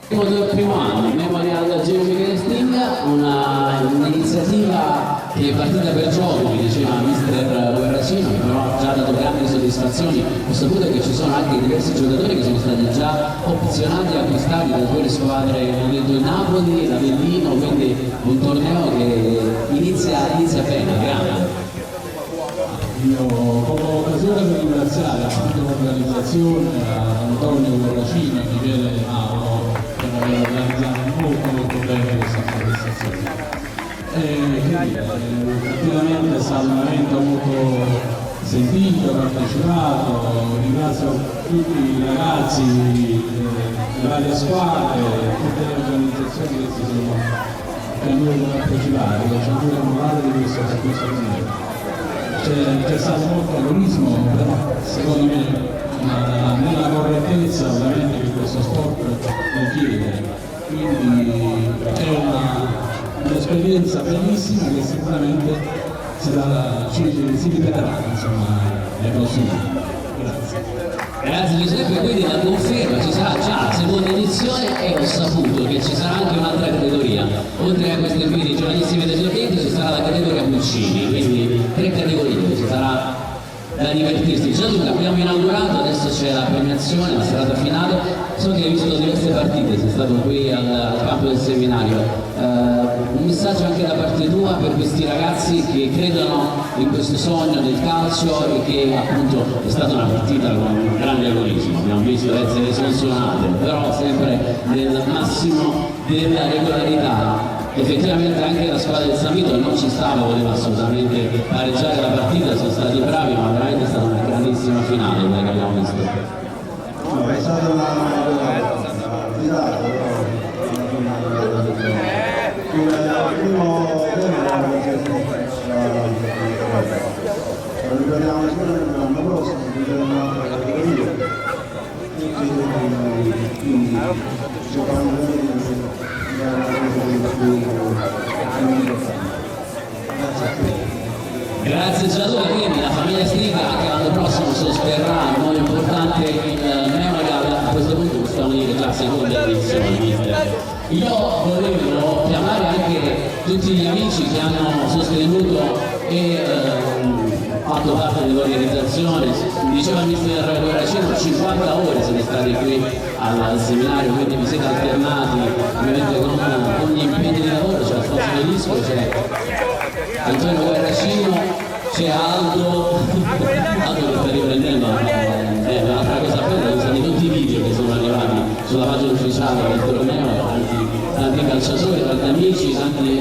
Primo anno, Memorial Geometry Sting, un'iniziativa che è partita per gioco, come diceva mister Guerracino, che però ha già dato grandi soddisfazioni. Ho saputo che ci sono anche diversi giocatori che sono stati già opzionati e acquistati da due squadre, ho detto il Napoli, l'Avellino, quindi un torneo che inizia bene, grande. Io ho occasione per ringraziare appunto l'organizzazione, a Antonio Guerracino e Michele De Mauro per aver organizzato molto bene questa manifestazione. Effettivamente è stato un evento molto sentito, partecipato, ringrazio tutti i ragazzi, le varie squadre, tutte le organizzazioni che hanno voluto partecipare, che ci hanno voluto onorare di questo torneo. C'è stato molto agonismo, però secondo me nella correttezza ovviamente che questo sport richiede, quindi è un'esperienza bellissima che sicuramente si ripeterà insomma nei prossimi anni. Grazie Giuseppe, quindi la conferma, ci sarà già la seconda edizione e ho saputo che ci sarà anche un'altra categoria, oltre a queste qui di giovanissimi ed esordenti ci sarà la categoria Pulcini, quindi 3 categorie, ci sarà da divertirsi. Gianluca, abbiamo inaugurato, adesso c'è la premiazione, la serata finale, so che hai visto diverse partite, sei stato qui al campo del seminario. Un messaggio anche da parte tua per questi ragazzi che credono in questo sogno del calcio e che appunto è stata una partita con un grande agonismo, abbiamo visto essere sconsolate, però sempre nel massimo della regolarità. Effettivamente anche la squadra del San Vito non ci stava, voleva assolutamente pareggiare la partita, sono stati bravi, ma veramente è stata una grandissima finale quella che abbiamo visto. No, è stata una partita lo ripetiamo sicuramente l'anno prossimo, ripetiamo un'altra categoria, quindi giocando grazie Gianluca, quindi la famiglia Striga anche l'anno prossimo sosterrà in modo importante il Memorial, a questo punto possiamo dire la seconda edizione. Io volevo chiamare anche tutti gli amici che hanno sostenuto e fatto parte dell'organizzazione. Diceva il mister Guerracino, 50 ore siete stati qui al seminario, quindi vi siete alternati ovviamente con gli impegni di lavoro, c'è Alfonso Delisco, c'è Antonio Guerracino, c'è Aldo che sta riprendendo un'altra cosa bella, ci sono tutti i video che sono arrivati sulla pagina ufficiale del torneo, tanti calciatori, tanti amici, tanti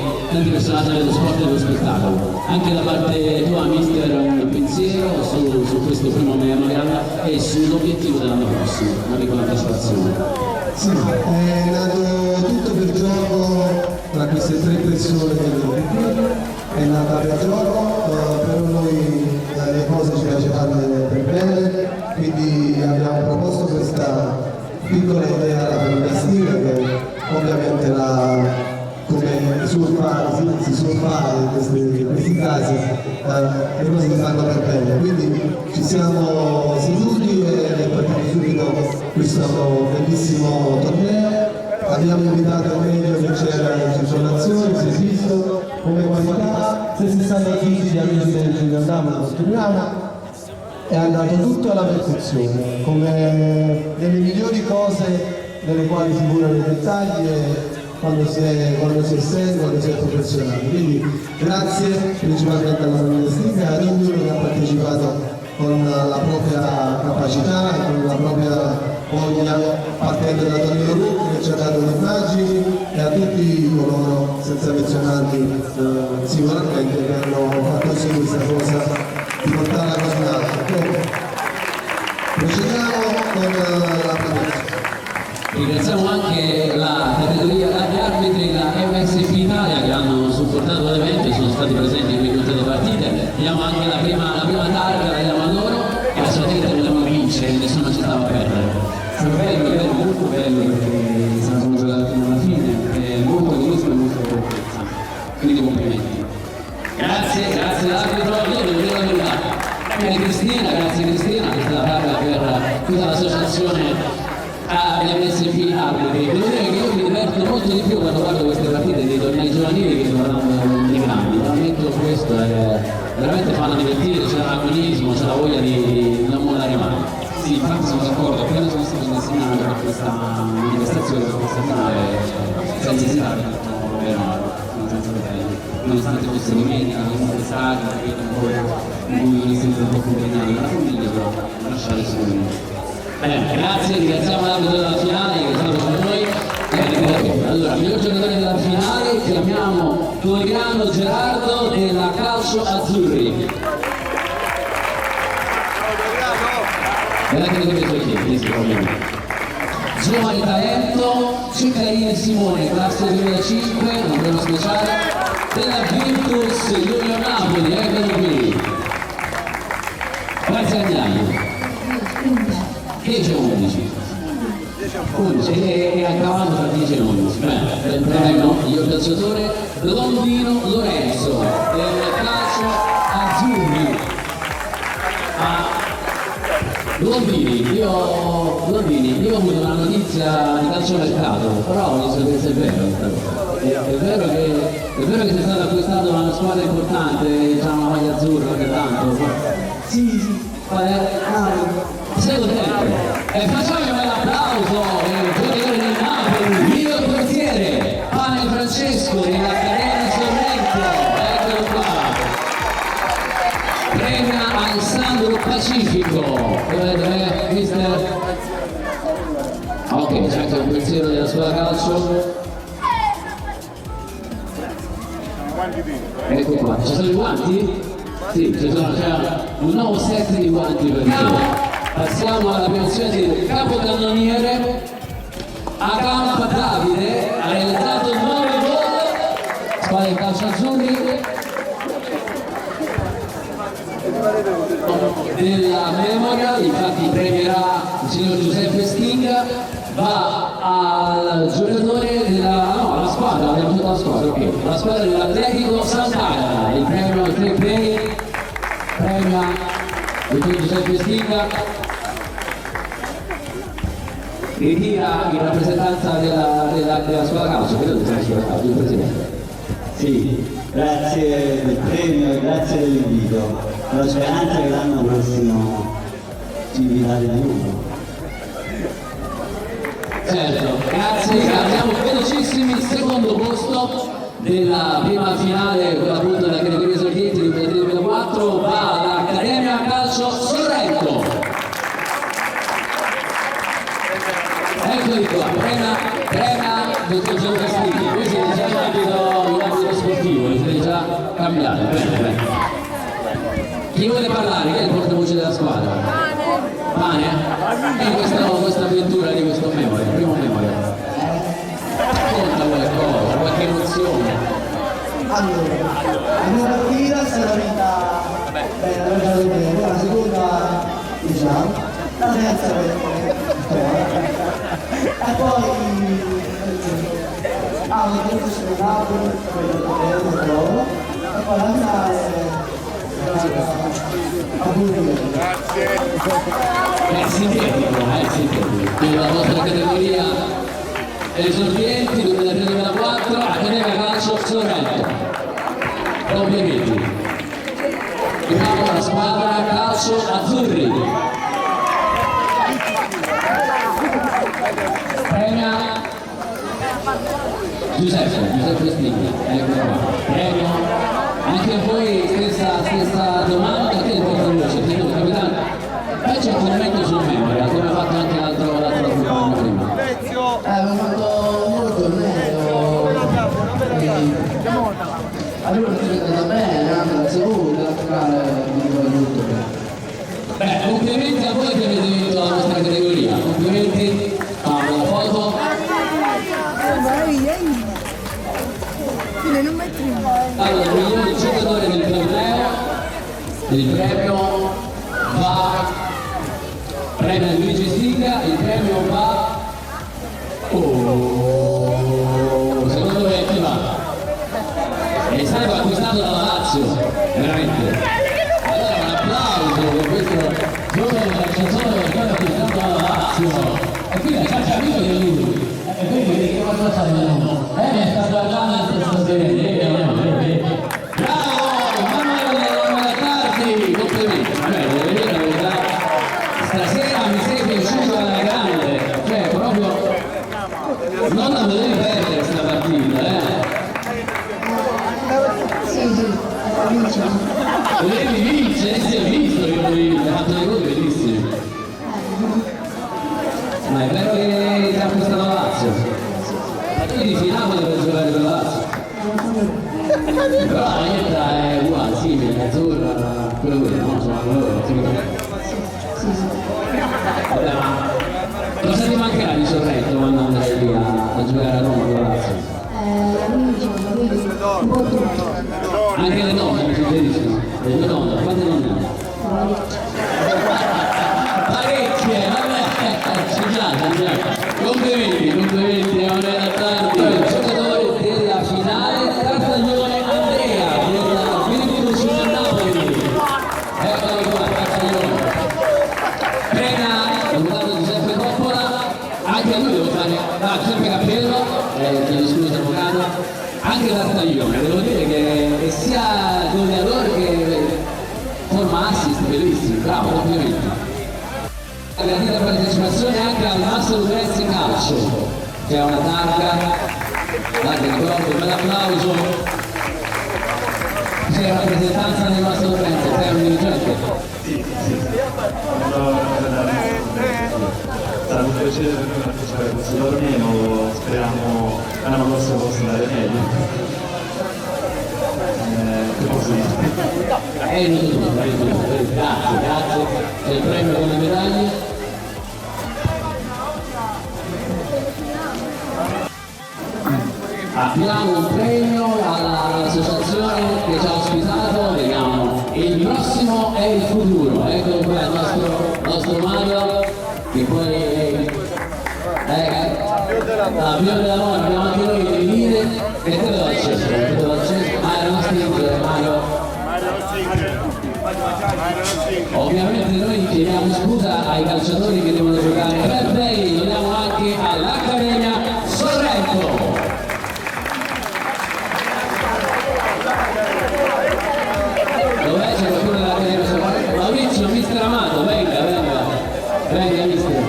personaggi dello sport e dello spettacolo. Anche da parte tua mister un pensiero su questo primo Memorial e sull'obiettivo dell'anno prossimo, una piccola anticipazione. Sì, è nato tutto per gioco tra queste 3 persone è nata per gioco, però noi le cose ci piace farle per bene, quindi abbiamo proposto questa piccola idea alla famiglia Striga che ovviamente come si suol fare in questi casi, le cose si fanno per bene, quindi ci siamo seduti e è partito subito questo bellissimo torneo. Abbiamo invitato il meglio che c'era in circolazione, se esistono, come qualità, se si stanno zitti gli amici del Giordano lo studiamo. È andato tutto alla perfezione, come delle migliori cose delle quali si curano i dettagli quando si è seri, quando si è professionali. Quindi grazie principalmente alla famiglia Striga, ad ognuno che ha partecipato con la propria capacità, con la propria voglia, partendo da Tonino Rucchi che ci ha dato le immagini e a tutti coloro, senza menzionarli sicuramente, che hanno fatto sì questa cosa di portare la cosa in alto. Procediamo con la protezione. Ringraziamo anche la categoria degli arbitri della MSP Italia che hanno supportato l'evento e sono stati presenti qui in tutte le partite. Diamo anche la prima targa, la diamo a loro e assolutamente vogliamo vincere, nessuno ci stava a perdere. È bello, molto bello perché siamo giocati fino alla fine, è molto egoismo e molto correttezza. Quindi complimenti. Grazie all'arbitro, io devo dire la verità. Grazie Cristina che è stata fatta per tutta l'associazione MSP Arbitri. Devo dire che molto di più quando guardo queste partite dei tornei giovanili che guardando i grandi, veramente questo è veramente fanno divertire, c'è l'agonismo, c'è la voglia di non mollare mai. Sì, infatti sono d'accordo, appena sono stato insegnato per questa manifestazione, per questa finale, senza esitare, senza fratelli, nonostante fosse domenica, nonostante stati, in cui mi sento un po' impegnato nella famiglia, però lasciare solo. Bene, grazie, ringraziamo l'arbitro della finale che è stato con noi. Allora, miglior giocatore della finale chiamiamo Toriano Gerardo della Calcio Azzurri. Guardate come giochi, ovviamente. Giovane talento, Ceccarini Simone, classe 2005, un premio speciale, della Virtus Giulio Napoli, eccolo qui. Grazie Agnani. 10 o 11? 11 e a cavallo tra 10 e 11. Bene, il premio miglior calciatore Londino Lorenzo del Calcio Azzurri. Londini, io ho avuto una notizia di calciomercato, però non so se è vero. È vero che sei stato acquistato da una squadra importante, diciamo una maglia azzurra ogni tanto. Sì. Sei contento? Facciamo un bel applauso, giocatore del Napoli, miglior portiere, Pane Francesco dell'Accademia Sorrento, eccolo qua. Premio Alessandro Pacifico, dov'è mister? Ok, c'è anche un pensiero della sua calcio. Ecco qua, ci sono i guanti? Sì, c'è un nuovo set di guanti per te. Passiamo alla pensione di capocannoniere. Acampa Davide ha realizzato il 9 gol. Squadra del Calcio Azzurri della Memorial, infatti premierà il signor Giuseppe Stinga, va al giocatore alla squadra, abbiamo detto la squadra, ok, la squadra dell'Atletico Sant'Agata, il premio al 3 play, premia il signor Giuseppe Stinga, ritira in rappresentanza della squadra calcio, credo che sia la squadra calcio, il presidente. Sì, grazie del premio e grazie dell'invito. Ho la speranza che l'anno prossimo ci invitate di nuovo. Certo, grazie, andiamo velocissimi, il secondo posto della prima finale, quella appunto della categoria esordienti del 2004, va all'Accademia Calcio Sorrento. Eccoli qua, premia dottor Giorgio Castigli, qui siete già in ambito sportivo, siete già cambiati, bene. Chi vuole parlare? Chi è il portavoce della squadra? Pane? E questa avventura di questo memoria, il primo memoria. Racconta qualcosa, qualche emozione. Allora, la prima partita è stata vinta bene, la seconda diciamo, la terza e poi ho detto sul Napoli, e poi la finale È sintetico. Quindi la nostra categoria esordienti 2003-2004, Accademia Calcio Sorrento. Complimenti. Abbiamo la squadra Calcio Azzurri. Premia Giuseppe Stigli, eccolo qua. Premio. Anche a voi stessa domanda, che è il portavoce, credo capitano. Faccio un commento sul memoria, come ha fatto anche l'altro prima. Abbiamo fatto molto torneo. Allora è andata bene, anche la seconda, la finale tutto bene. Beh, complimenti a voi che avete vinto la nostra categoria, complimenti a la foto. Allora, il miglior giocatore del torneo, il premio va, premio Luigi Stinga, il premio va, secondo me chi va? È stato acquistato dalla Lazio, veramente. Allora un applauso per questo giovane calciatore che è stato acquistato dalla Lazio. E quindi è già amico di lui. E quindi che cosa sta dicendo? si è visto che voi avete fatto dei gol bellissimi. Ma è vero che ti ha acquistato la Lazio? Ma tu di finale per giocare per la Lazio? Però la maglietta è uguale, simile, è azzurra, quello che no, insomma, quello vabbè, ma cosa ti mancherà di Sorrento quando andrai lì a giocare a Roma con la Lazio? Anche le donne mi suggeriscono, le donne, quante donne hanno? Parecchie, vabbè, ci già. Complimenti, è un'ora tardi, il giocatore della finale, Castaglione Andrea, del Virtus Napoli. Eccolo qua, Castaglione. Appena votato Giuseppe Coppola, anche a lui devo fare, Giuseppe Cappello, chiedo scusa avvocato, anche Castaglione, devo dire che sia goleador che forma assist, bellissimo, bravo, complimenti. Gradita partecipazione anche al Master Udinese Calcio, che è una targa, ricordo, un bel applauso. C'è rappresentanza del Master Udinese, sei un dirigente? Sì. Sarà un piacere per me partecipare a questo torneo, speriamo l'anno prossimo possa andare meglio. Che posso dire? Grazie. C'è il premio con le medaglie. Abbiamo un premio all'associazione che ci ha ospitato, vediamo, il prossimo è il futuro, eccolo qua il nostro Mario, che poi la Pio della Mora, abbiamo anche noi che venire, e te lo acceso, era una stringe, Mario. Ovviamente noi chiediamo scusa ai calciatori che devono giocare per lei, lo diamo anche all'Accademia Sorrento. Dov'è? C'è qualcuno dell'Accademia Sorrento? Maurizio, mister Amato, venga mister.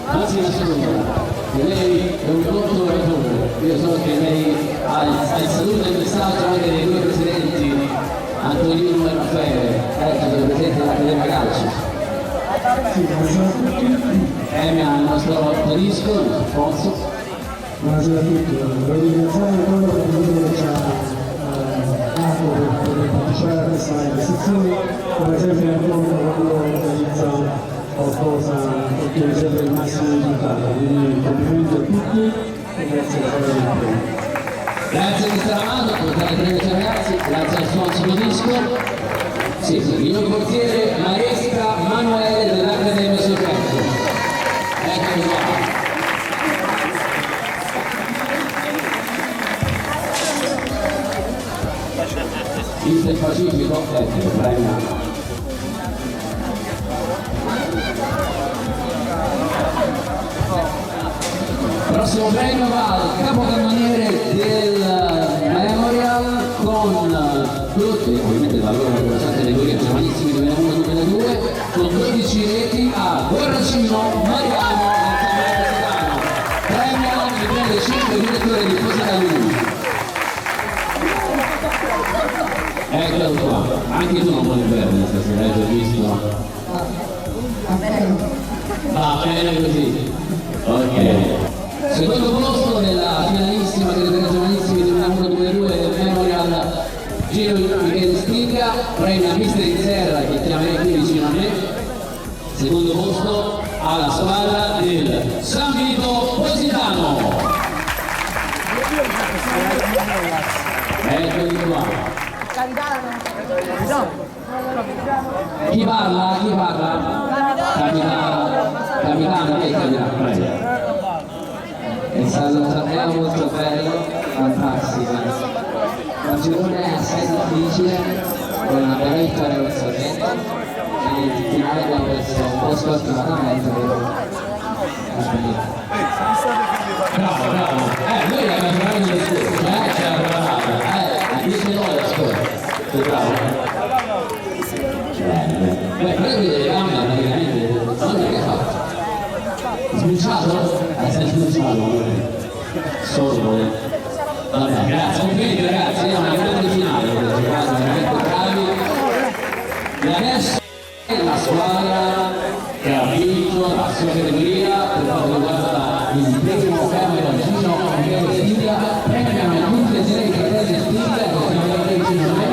Non si nasconda, che lei è un conto rettore. Io so che lei ha il saluto e il messaggio anche dei due presidenti, Antonino e Raffaele, sono presenti dell'Accademia Calcio. Il nostro Tedesco, il nostro sponsor. Buonasera a tutti, voglio ringraziare quello che ci ha dato per partecipare a questa manifestazione, come sempre nel mondo quando organizza qualcosa che riceve il massimo risultato, quindi complimenti a tutti e grazie per aver impegno. Grazie mister Amato, portare i premi ai ragazzi, grazie al sponsor Disco. Sì, il mio portiere Maresca Manuele dell'Accademia Sorrento. Eccolo qua. Mister Pacifico, eccolo, premio. Prossimo premio va al capocannoniere del Memorial con tutti, ovviamente la loro categoria giovanissimi 2001-2002, con 12 reti a Gorracino Mariano del Campionato Milano. Premio il 2005 direttore di Positano. Eccolo qua, anche tu non vuoi bene stasera, hai già visto? Va bene così. Ok. Secondo posto nella finalissima categoria giovanissimi 2001-2002 del Memorial Giro Michele Stinga, premia mister di Serra che chiamerei qui vicino a me. Secondo posto alla squadra del San Vito Positano. Eccoli qua. Chi parla? Capitano, che è capitano? È stato un torneo molto bello, fantastico. Un girone assai difficile, con una bella vittoria con Sorrento e il finale abbiamo messo un po' sfortunatamente Bravo. Lui aveva giocato nel scorso, c'era preparato. A 10 ore la scorsa. Sei bravo. Beh, quello che le gambe praticamente, non è che fa. Sbucciato? Sei sbucciato. Solo. Vabbè, grazie, complimenti ragazzi, è una grande finale, giocate veramente bravi. E adesso la squadra che ha vinto la sua categoria per quanto riguarda il primo camera Gino Michele Stiglia, premiano tutte e tre i fratelli Stiglia che sono venuti vicino a me.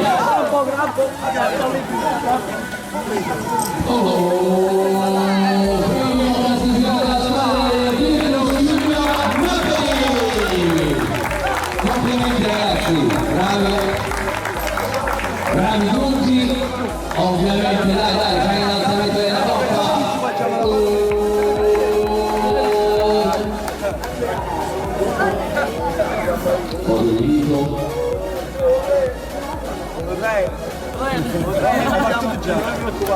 Premio classificato dalla squadra del Tigre Junior Napoli. Complimenti ragazzi, bravi tutti. Ovviamente dai, fai l'alzamento della coppa.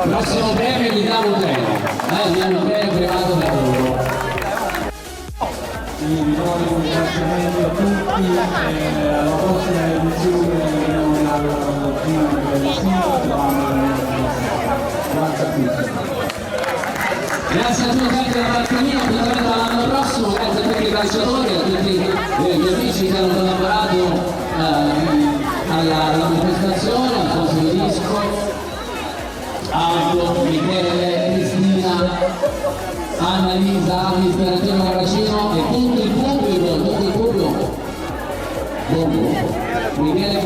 Prossimo premio gli diamo un treno. Gli hanno un treno privato per loro. Vi ricordo un ringraziamento a tutti e alla prossima edizione al team del sito. Grazie a tutti. Grazie a tutti anche dalla Marcanina, appuntamento all'anno prossimo, grazie a tutti i calciatori, a tutti gli amici che hanno collaborato alla manifestazione, al Consiglio Disco, Aldo, Michele, Cristina, Annalisa, mister Antonio Carracino e tutto il pubblico, Michele